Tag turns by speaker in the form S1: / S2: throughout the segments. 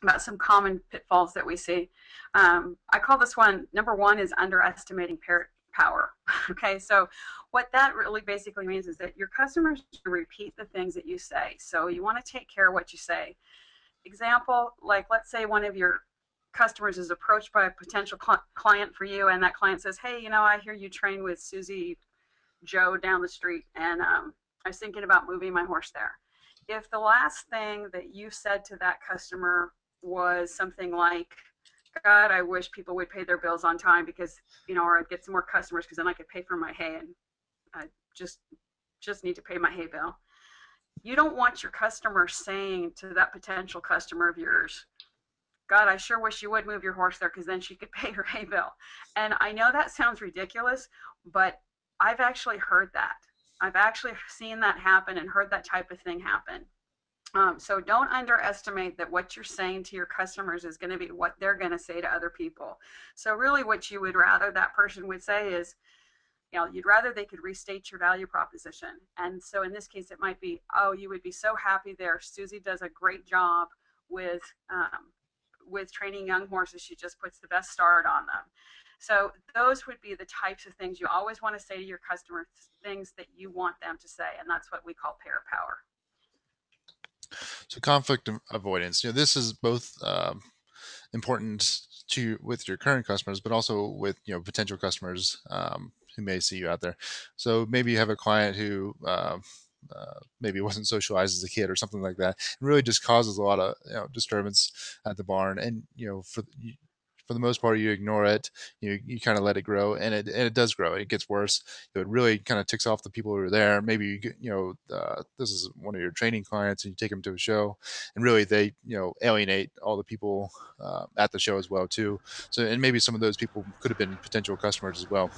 S1: about some common pitfalls that we see. I call this one, number one is underestimating parrot power. Okay, so what that really basically means is that your customers repeat the things that you say. So you want to take care of what you say. Example, like let's say one of your customers is approached by a potential client for you, and that client says, "Hey, I hear you train with Susie Joe down the street, and I was thinking about moving my horse there." If the last thing that you said to that customer was something like, "God, I wish people would pay their bills on time because, or I'd get some more customers because then I could pay for my hay and I just need to pay my hay bill." You don't want your customer saying to that potential customer of yours, "God, I sure wish you would move your horse there because then she could pay her hay bill." And I know that sounds ridiculous, but I've actually heard that. I've actually seen that happen and heard that type of thing happen. So don't underestimate that what you're saying to your customers is going to be what they're going to say to other people. So really what you would rather that person would say is, you'd rather they could restate your value proposition. And so in this case, it might be, "Oh, you would be so happy there. Susie does a great job with training young horses. She just puts the best start on them." So those would be the types of things you always want to say to your customers, things that you want them to say, and that's what we call parrot power.
S2: So conflict avoidance. This is both important to with your current customers, but also with potential customers who may see you out there. So maybe you have a client who maybe wasn't socialized as a kid or something like that. It really just causes a lot of disturbance at the barn, and for the most part, you ignore it. You kind of let it grow, and it does grow. It gets worse. It really kind of ticks off the people who are there. Maybe this is one of your training clients, and you take them to a show, and really they alienate all the people at the show as well too. So, and maybe some of those people could have been potential customers as well.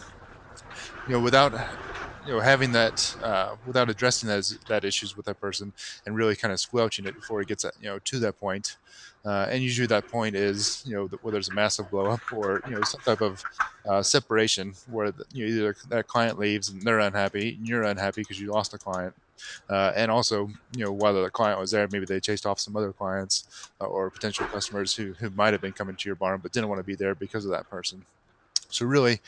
S2: Without having that without addressing that issues with that person and really kind of squelching it before it gets to that point. And usually that point is where there's a massive blow up or some type of separation where either that client leaves and they're unhappy and you're unhappy because you lost a client. And also, while the client was there, maybe they chased off some other clients or potential customers who might have been coming to your barn but didn't want to be there because of that person. So really,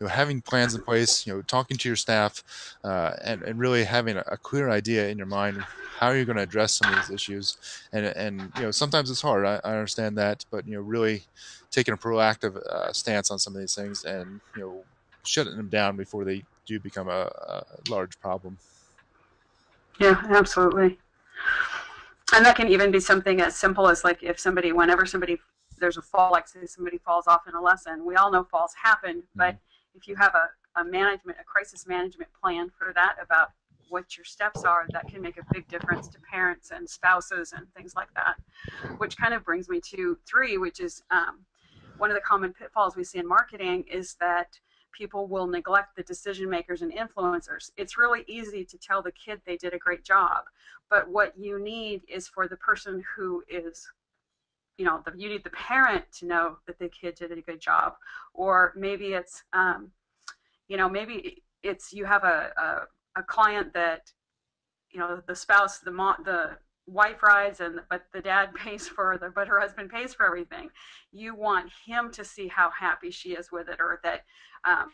S2: having plans in place, talking to your staff, and really having a clear idea in your mind how you're going to address some of these issues, and sometimes it's hard. I understand that, but really taking a proactive stance on some of these things, and shutting them down before they do become a large problem.
S1: Yeah, absolutely. And that can even be something as simple as like if somebody, whenever somebody, there's a fall, like say somebody falls off in a lesson, we all know falls happen, but
S2: Mhm.
S1: if you have a crisis management plan for that about what your steps are, that can make a big difference to parents and spouses and things like that. Which kind of brings me to three, which is one of the common pitfalls we see in marketing is that people will neglect the decision makers and influencers. It's really easy to tell the kid they did a great job, but what you need is for the person who is, you need the parent to know that the kid did a good job, or maybe it's, maybe it's you have a client that the spouse, the wife rides, and but the dad pays for but her husband pays for everything. You want him to see how happy she is with it, or that um,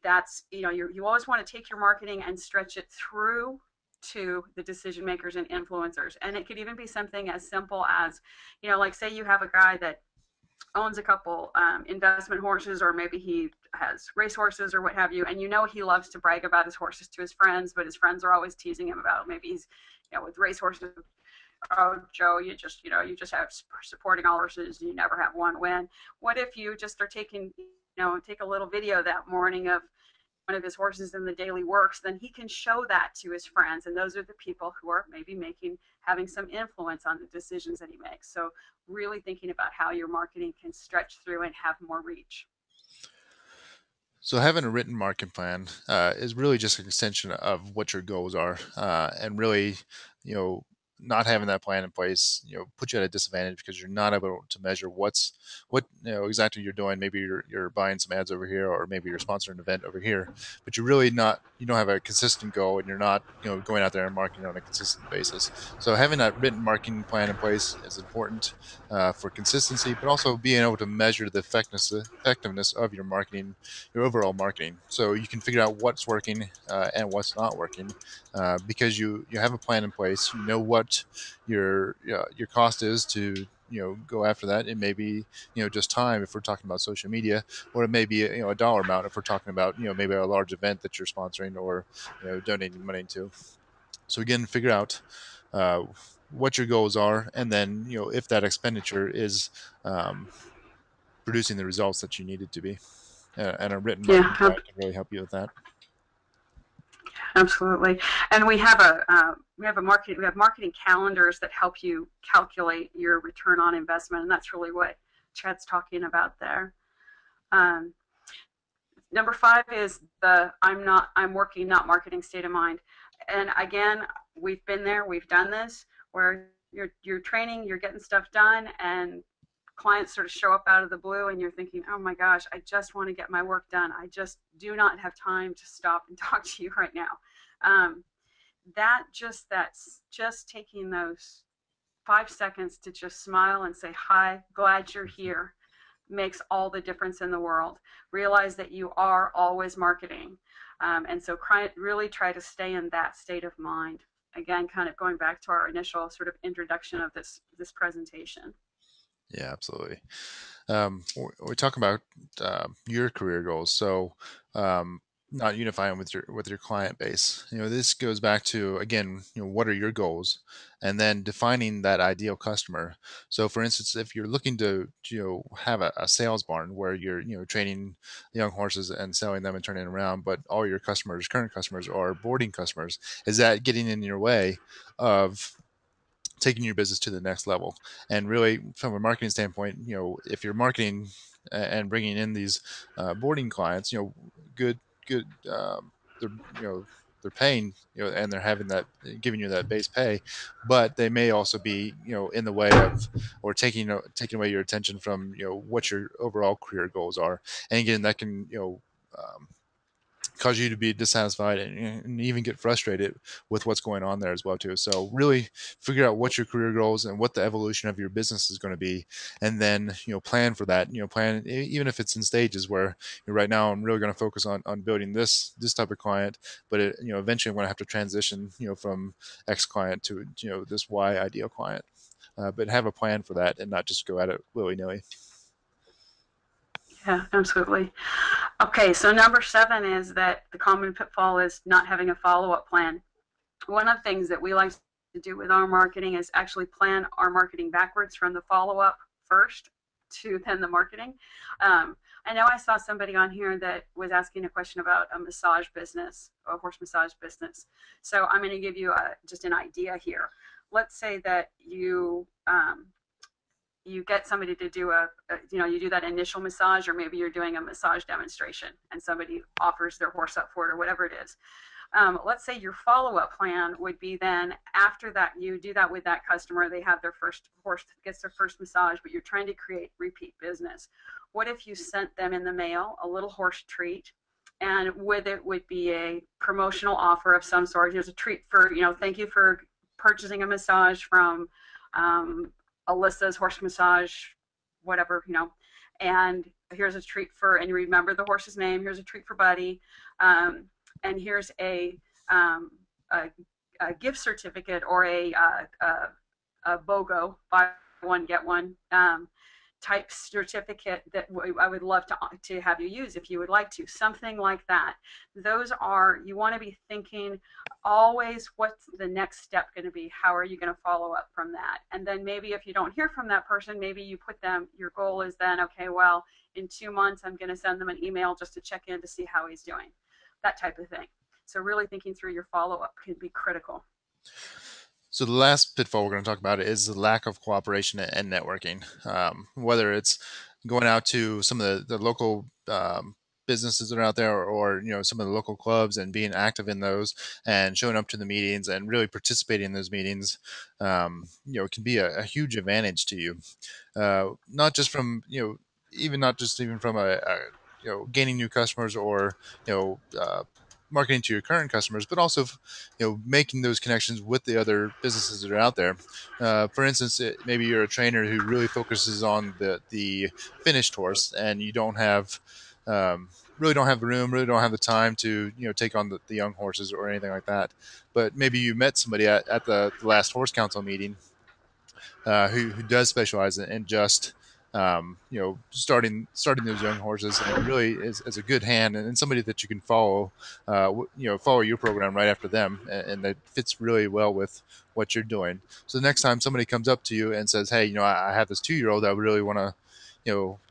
S1: that's you always want to take your marketing and stretch it through to the decision makers and influencers. And it could even be something as simple as, like say you have a guy that owns a couple investment horses, or maybe he has race horses or what have you, and he loves to brag about his horses to his friends, but his friends are always teasing him about maybe he's, with race horses. "Oh, Joe, you just have supporting all horses, you never have one win." What if you just are take a little video that morning of one of his horses in the daily works? Then he can show that to his friends, and those are the people who are maybe having some influence on the decisions that he makes. So really thinking about how your marketing can stretch through and have more reach.
S2: So having a written marketing plan is really just an extension of what your goals are, and really, you know, not having that plan in place, put you at a disadvantage because you're not able to measure what exactly you're doing. Maybe you're buying some ads over here, or maybe you're sponsoring an event over here, but you're really not. You don't have a consistent goal, and you're not going out there and marketing on a consistent basis. So having that written marketing plan in place is important for consistency, but also being able to measure the effectiveness of your marketing, your overall marketing, so you can figure out what's working and what's not working, because you have a plan in place. You know what your cost is to go after that. It may be just time if we're talking about social media, or it may be a dollar amount if we're talking about maybe a large event that you're sponsoring or donating money to. So again, figure out uh, what your goals are, and then if that expenditure is um, producing the results that you need it to be. And a written marketing
S1: Yeah,
S2: plan can really help you with that.
S1: absolutely. And we have marketing calendars that help you calculate your return on investment, and that's really what Chad's talking about there. Um, Number five is the I'm working, not marketing state of mind. And again, we've been there, we've done this, where you're training, you're getting stuff done, and clients sort of show up out of the blue, and you're thinking, oh my gosh, I just want to get my work done. I just do not have time to stop and talk to you right now. Um, that's just taking those 5 seconds to just smile and say, hi, glad you're here, makes all the difference in the world. Realize that you are always marketing. And so really try to stay in that state of mind. Again, kind of going back to our initial sort of introduction of this presentation.
S2: Yeah, absolutely. We talk about your career goals, so um, not unifying with your client base. This goes back to, again, what are your goals, and then defining that ideal customer. So, for instance, if you're looking to have a sales barn where you're training young horses and selling them and turning them around, but all your customers, current customers, are boarding customers, is that getting in your way of taking your business to the next level? And really, from a marketing standpoint, if you're marketing and bringing in these boarding clients, good, they're they're paying, and they're having that, giving you that base pay, but they may also be in the way of, or taking away your attention from what your overall career goals are. And again, that can cause you to be dissatisfied, and even get frustrated with what's going on there as well too. So really figure out what your career goals and what the evolution of your business is going to be, and then plan for that. Plan, even if it's in stages where right now I'm really going to focus on building this type of client, but eventually I'm going to have to transition from X client to this Y ideal client. But have a plan for that and not just go at it willy nilly.
S1: Yeah, absolutely. Okay, so number seven is that the common pitfall is not having a follow up plan. One of the things that we like to do with our marketing is actually plan our marketing backwards, from the follow up first to then the marketing. I know I saw somebody on here that was asking a question about a massage business, a horse massage business. So I'm going to give you just an idea here. Let's say that you get somebody to do you do that initial massage, or maybe you're doing a massage demonstration and somebody offers their horse up for it, or whatever it is. Let's say your follow-up plan would be, then after that you do that with that customer, they have their first horse, gets their first massage, but you're trying to create repeat business. What if you sent them in the mail a little horse treat, and with it would be a promotional offer of some sort? Here's a treat for, thank you for purchasing a massage from um, Alyssa's horse massage, whatever, and here's a treat for, and you remember the horse's name, here's a treat for Buddy. And here's um, a, a gift certificate, or a BOGO, buy one get one, type certificate that I would love to have you use if you would like to, something like that. Those are, you want to be thinking always, what's the next step going to be? How are you going to follow up from that? And then maybe if you don't hear from that person, maybe you put them, your goal is then, okay, well, in 2 months I'm going to send them an email just to check in to see how he's doing, that type of thing. So really thinking through your follow-up can be critical.
S2: So the last pitfall we're going to talk about is the lack of cooperation and networking. Whether it's going out to some of the local businesses that are out there, or some of the local clubs, and being active in those and showing up to the meetings and really participating in those meetings, can be a huge advantage to you. Not just from even not just even from gaining new customers, or marketing to your current customers, but also making those connections with the other businesses that are out there. For instance, maybe you're a trainer who really focuses on the finished horse, and you don't have really don't have the room, really don't have the time to take on the young horses or anything like that. But maybe you met somebody at the last horse council meeting, who does specialize in just starting those young horses, and really is a good hand, and somebody that you can follow, follow your program right after them, and that fits really well with what you're doing. So the next time somebody comes up to you and says, hey, I have this 2-year-old, I really want to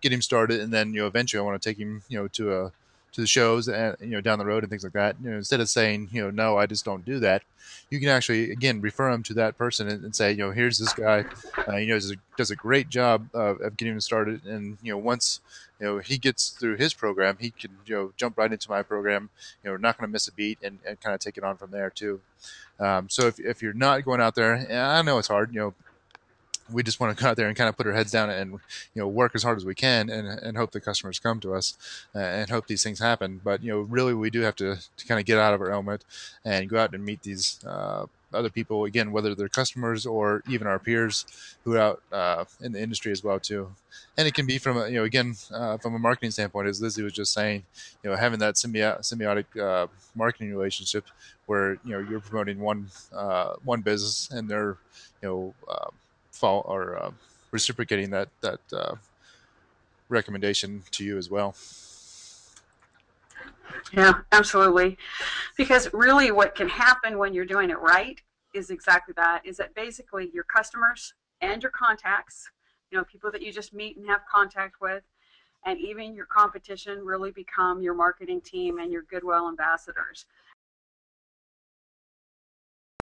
S2: get him started, and then eventually I want to take him to the shows, and down the road and things like that. Instead of saying no, I just don't do that, you can actually again refer him to that person, and say, here's this guy, does a great job of getting him started, and once he gets through his program, he can jump right into my program, not going to miss a beat, and kind of take it on from there too. So if you're not going out there, and I know it's hard, we just want to go out there and kind of put our heads down and work as hard as we can, and hope the customers come to us, and hope these things happen. But really we do have to kind of get out of our element and go out and meet these other people, again, whether they're customers or even our peers who are out in the industry as well too. And it can be from again, from a marketing standpoint, as Lizzie was just saying, having that symbiotic marketing relationship, where you're promoting one business, and they're you know fall or reciprocating that recommendation to you as well.
S1: Yeah, absolutely. Because really what can happen when you're doing it right is exactly that, is that basically your customers and your contacts, people that you just meet and have contact with, and even your competition really become your marketing team and your goodwill ambassadors.